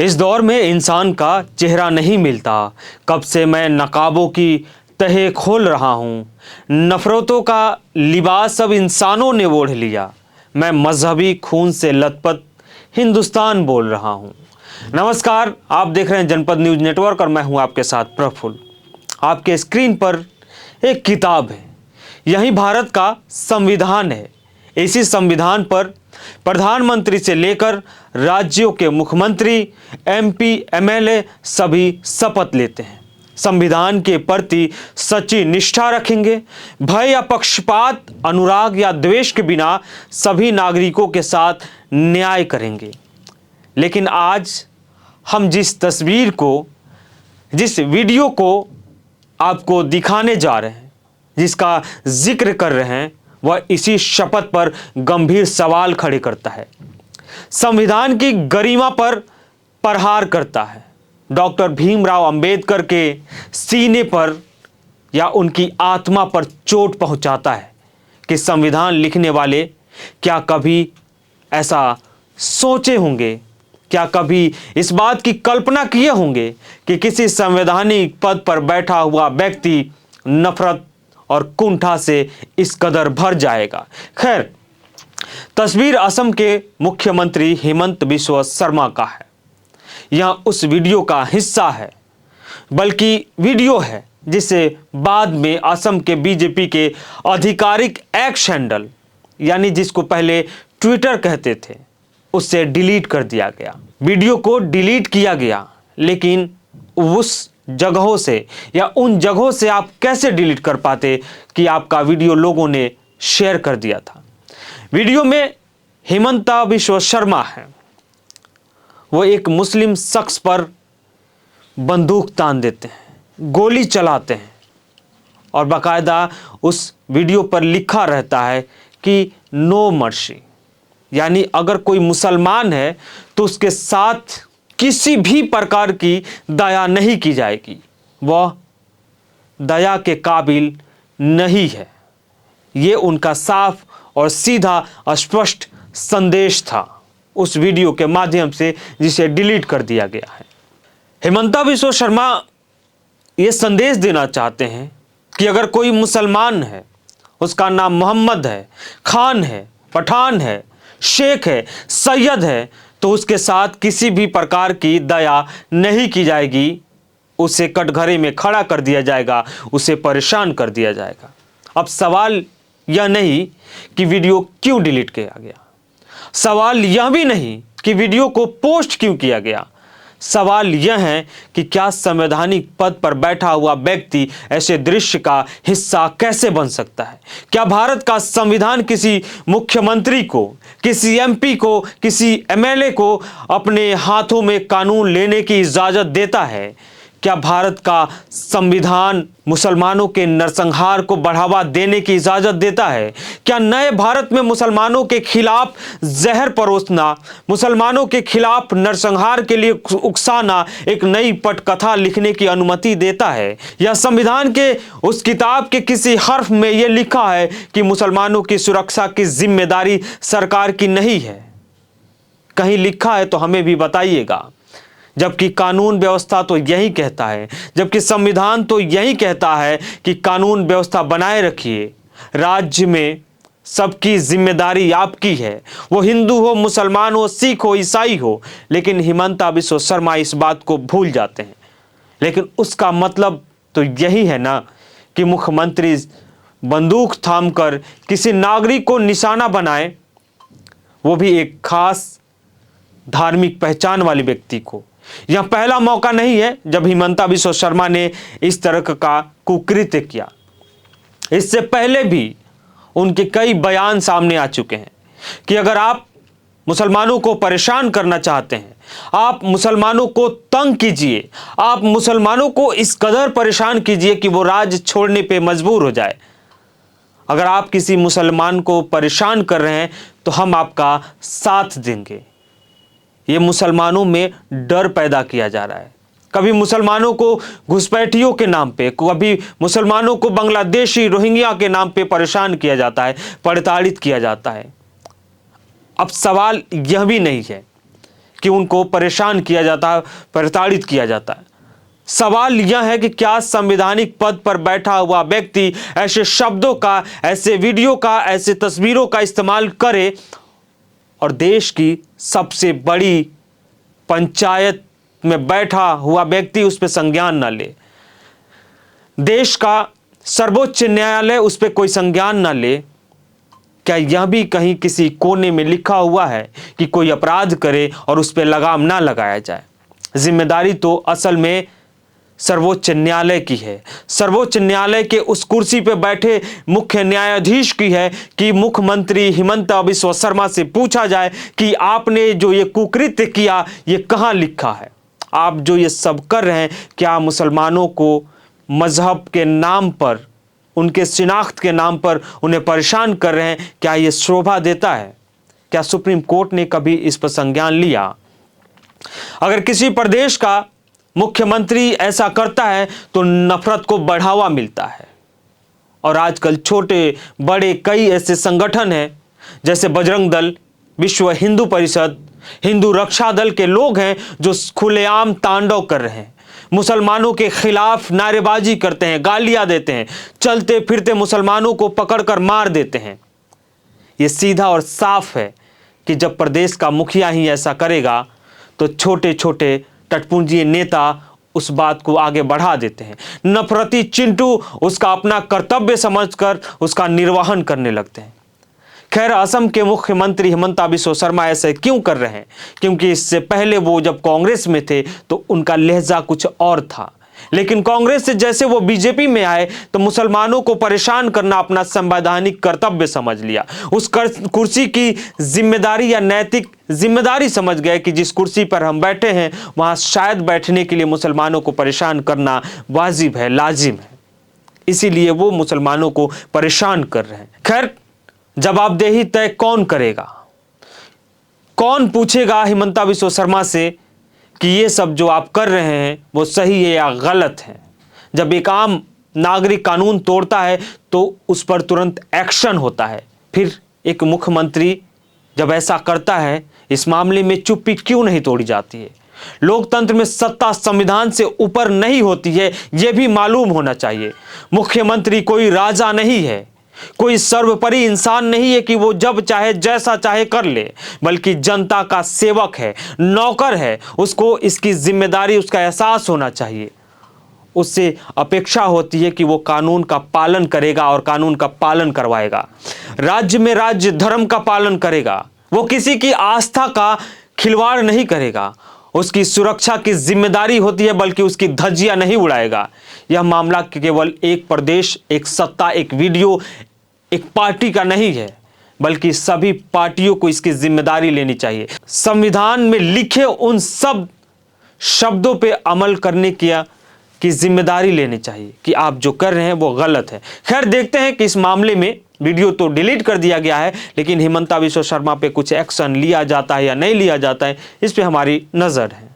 इस दौर में इंसान का चेहरा नहीं मिलता। कब से मैं नकाबों की तह खोल रहा हूँ। नफरतों का लिबास अब इंसानों ने ओढ़ लिया। मैं मजहबी खून से लथपथ हिंदुस्तान बोल रहा हूँ। नमस्कार, आप देख रहे हैं जनपद न्यूज नेटवर्क और मैं हूँ आपके साथ प्रफुल्ल। आपके स्क्रीन पर एक किताब है, यही भारत का संविधान है। इसी संविधान पर प्रधानमंत्री से लेकर राज्यों के मुख्यमंत्री, एमपी, एमएलए सभी शपथ लेते हैं। संविधान के प्रति सच्ची निष्ठा रखेंगे। भय या पक्षपात, अनुराग या द्वेष के बिना सभी नागरिकों के साथ न्याय करेंगे। लेकिन आज हम जिस वीडियो को आपको दिखाने जा रहे हैं, जिसका जिक्र कर रहे हैं, वह इसी शपथ पर गंभीर सवाल खड़े करता है। संविधान की गरिमा पर प्रहार करता है। डॉक्टर भीमराव अंबेडकर के सीने पर या उनकी आत्मा पर चोट पहुंचाता है कि संविधान लिखने वाले क्या कभी ऐसा सोचे होंगे, क्या कभी इस बात की कल्पना किए होंगे कि किसी संवैधानिक पद पर बैठा हुआ व्यक्ति नफरत और कुंठा से इस कदर भर जाएगा। खैर, तस्वीर असम के मुख्यमंत्री हेमंत बिस्वा शर्मा का है। यह उस वीडियो का हिस्सा है, बल्कि वीडियो है जिसे बाद में असम के बीजेपी के आधिकारिक एक्स हैंडल, यानी जिसको पहले ट्विटर कहते थे, उससे डिलीट कर दिया गया। वीडियो को डिलीट किया गया, लेकिन उस जगहों से या उन जगहों से आप कैसे डिलीट कर पाते कि आपका वीडियो लोगों ने शेयर कर दिया था। वीडियो में हेमंता बिस्वा शर्मा है, वो एक मुस्लिम शख्स पर बंदूक तान देते हैं, गोली चलाते हैं और बाकायदा उस वीडियो पर लिखा रहता है कि नो मर्सी, यानी अगर कोई मुसलमान है तो उसके साथ किसी भी प्रकार की दया नहीं की जाएगी, वह दया के काबिल नहीं है। ये उनका साफ और सीधा स्पष्ट संदेश था उस वीडियो के माध्यम से, जिसे डिलीट कर दिया गया है। हेमंता बिस्वा शर्मा ये संदेश देना चाहते हैं कि अगर कोई मुसलमान है, उसका नाम मोहम्मद है, खान है, पठान है, शेख है, सैयद है, तो उसके साथ किसी भी प्रकार की दया नहीं की जाएगी। उसे कटघरे में खड़ा कर दिया जाएगा, उसे परेशान कर दिया जाएगा। अब सवाल यह नहीं कि वीडियो क्यों डिलीट किया गया, सवाल यह भी नहीं कि वीडियो को पोस्ट क्यों किया गया। सवाल यह है कि क्या संवैधानिक पद पर बैठा हुआ व्यक्ति ऐसे दृश्य का हिस्सा कैसे बन सकता है। क्या भारत का संविधान किसी मुख्यमंत्री को, किसी एमपी को, किसी एमएलए को अपने हाथों में कानून लेने की इजाजत देता है। क्या भारत का संविधान मुसलमानों के नरसंहार को बढ़ावा देने की इजाजत देता है। क्या नए भारत में मुसलमानों के खिलाफ जहर परोसना, मुसलमानों के खिलाफ नरसंहार के लिए उकसाना एक नई पटकथा लिखने की अनुमति देता है। या संविधान के उस किताब के किसी हर्फ में यह लिखा है कि मुसलमानों की सुरक्षा की जिम्मेदारी सरकार की नहीं है। कहीं लिखा है तो हमें भी बताइएगा, जबकि कानून व्यवस्था तो यही कहता है, जबकि संविधान तो यही कहता है कि कानून व्यवस्था बनाए रखिए, राज्य में सबकी जिम्मेदारी आपकी है, वो हिंदू हो, मुसलमान हो, सिख हो, ईसाई हो। लेकिन हेमंता बिस्वा शर्मा इस बात को भूल जाते हैं। लेकिन उसका मतलब तो यही है ना कि मुख्यमंत्री बंदूक थामकर किसी नागरिक को निशाना बनाए, वो भी एक खास धार्मिक पहचान वाले व्यक्ति को। यह पहला मौका नहीं है जब हेमंता बिस्वा शर्मा ने इस तरह का कुकृत्य किया। इससे पहले भी उनके कई बयान सामने आ चुके हैं कि अगर आप मुसलमानों को परेशान करना चाहते हैं, आप मुसलमानों को तंग कीजिए, आप मुसलमानों को इस कदर परेशान कीजिए कि वो राज्य छोड़ने पे मजबूर हो जाए। अगर आप किसी मुसलमान को परेशान कर रहे हैं तो हम आपका साथ देंगे। ये मुसलमानों में डर पैदा किया जा रहा है। कभी मुसलमानों को घुसपैठियों के नाम पे, कभी मुसलमानों को बांग्लादेशी रोहिंग्या के नाम पे परेशान किया जाता है, प्रताड़ित किया जाता है। अब सवाल यह भी नहीं है कि उनको परेशान किया जाता है, प्रताड़ित किया जाता है। सवाल यह है कि क्या संवैधानिक पद पर बैठा हुआ व्यक्ति ऐसे शब्दों का, ऐसे वीडियो का, ऐसे तस्वीरों का इस्तेमाल करे और देश की सबसे बड़ी पंचायत में बैठा हुआ व्यक्ति उस पर संज्ञान न ले, देश का सर्वोच्च न्यायालय उस पर कोई संज्ञान न ले? क्या यह भी कहीं किसी कोने में लिखा हुआ है कि कोई अपराध करे और उस पर लगाम ना लगाया जाए? जिम्मेदारी तो असल में सर्वोच्च न्यायालय की है। सर्वोच्च न्यायालय के उस कुर्सी पर बैठे मुख्य न्यायाधीश की है कि मुख्यमंत्री हिमंता बिस्वा शर्मा से पूछा जाए कि आपने जो ये कुकृत्य किया ये कहाँ लिखा है? आप जो ये सब कर रहे हैं, क्या मुसलमानों को मजहब के नाम पर, उनके शिनाख्त के नाम पर उन्हें परेशान कर रहे हैं? क्या ये शोभा देता है? क्या सुप्रीम कोर्ट ने कभी इस पर संज्ञान लिया? अगर किसी प्रदेश का मुख्यमंत्री ऐसा करता है तो नफरत को बढ़ावा मिलता है। और आजकल छोटे बड़े कई ऐसे संगठन हैं जैसे बजरंग दल, विश्व हिंदू परिषद, हिंदू रक्षा दल के लोग हैं जो खुलेआम तांडव कर रहे हैं, मुसलमानों के खिलाफ नारेबाजी करते हैं, गालियां देते हैं, चलते फिरते मुसलमानों को पकड़कर मार देते हैं। यह सीधा और साफ है कि जब प्रदेश का मुखिया ही ऐसा करेगा तो छोटे छोटे टटपुंजी नेता उस बात को आगे बढ़ा देते हैं। नफरती चिंटू उसका अपना कर्तव्य समझकर उसका निर्वहन करने लगते हैं। खैर, असम के मुख्यमंत्री हिमंता बिस्वा शर्मा ऐसे क्यों कर रहे हैं? क्योंकि इससे पहले वो जब कांग्रेस में थे तो उनका लहजा कुछ और था, लेकिन कांग्रेस से जैसे वो बीजेपी में आए तो मुसलमानों को परेशान करना अपना संवैधानिक कर्तव्य समझ लिया। उस कुर्सी की जिम्मेदारी या नैतिक जिम्मेदारी समझ गए कि जिस कुर्सी पर हम बैठे हैं वहां शायद बैठने के लिए मुसलमानों को परेशान करना वाजिब है, लाजिम है। इसीलिए वो मुसलमानों को परेशान कर रहे हैं। खैर, जवाबदेही तय कौन करेगा? कौन पूछेगा हिमंता बिस्वा शर्मा से कि ये सब जो आप कर रहे हैं वो सही है या गलत है? जब एक आम नागरिक कानून तोड़ता है तो उस पर तुरंत एक्शन होता है। फिर एक मुख्यमंत्री जब ऐसा करता है, इस मामले में चुप्पी क्यों नहीं तोड़ी जाती है? लोकतंत्र में सत्ता संविधान से ऊपर नहीं होती है, यह भी मालूम होना चाहिए। मुख्यमंत्री कोई राजा नहीं है, कोई सर्वोपरि इंसान नहीं है कि वो जब चाहे जैसा चाहे कर ले, बल्कि जनता का सेवक है, नौकर है। उसको इसकी जिम्मेदारी, उसका एहसास होना चाहिए। उससे अपेक्षा होती है कि वो कानून का पालन करेगा और कानून का पालन करवाएगा। राज्य में राज्य धर्म का पालन करेगा। वो किसी की आस्था का खिलवाड़ नहीं करेगा। उसकी सुरक्षा की जिम्मेदारी होती है, बल्कि उसकी धज्जियां नहीं उड़ाएगा। यह मामला केवल एक प्रदेश, एक सत्ता, एक वीडियो, एक पार्टी का नहीं है, बल्कि सभी पार्टियों को इसकी जिम्मेदारी लेनी चाहिए। संविधान में लिखे उन सब शब्दों पे अमल करने की जिम्मेदारी लेनी चाहिए कि आप जो कर रहे हैं वो गलत है। खैर, देखते हैं कि इस मामले में वीडियो तो डिलीट कर दिया गया है, लेकिन हिमंता बिस्वा शर्मा पे कुछ एक्शन लिया जाता है या नहीं लिया जाता है, इस पे हमारी नज़र है।